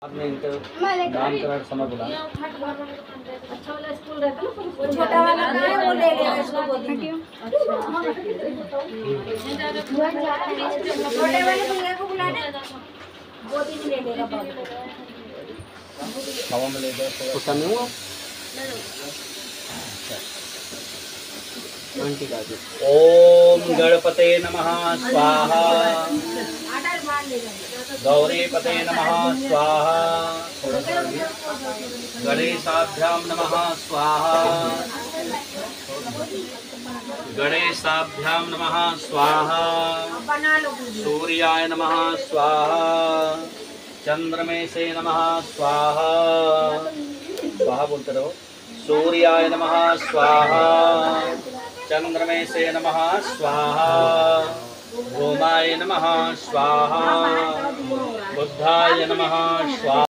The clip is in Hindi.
आपने इनका नामकरण समय बोला। छोटा वाला का है वो ले लेगा इसको गोदी में। छोटे वाले भैया को बुला दे, गोदी में ले लेगा बाबू। हवा में ले जाओ उसका नहीं हुआ। ओम गणपते नमः स्वाहा। गौरीपते नमः स्वाहा। गणेशाभ्यां नमः स्वाहा। गणेशाभ्यां नमः स्वाहा। सूर्याय नमः स्वाहा। चंद्रमेशे नमः स्वाहा। स्वाहा बोलते रहो। सूर्याय नमः स्वाहा। चंद्रमेशे नमः स्वाहा। भूमाय नमः स्वाहा। बुद्धाय नमः स्वाहा।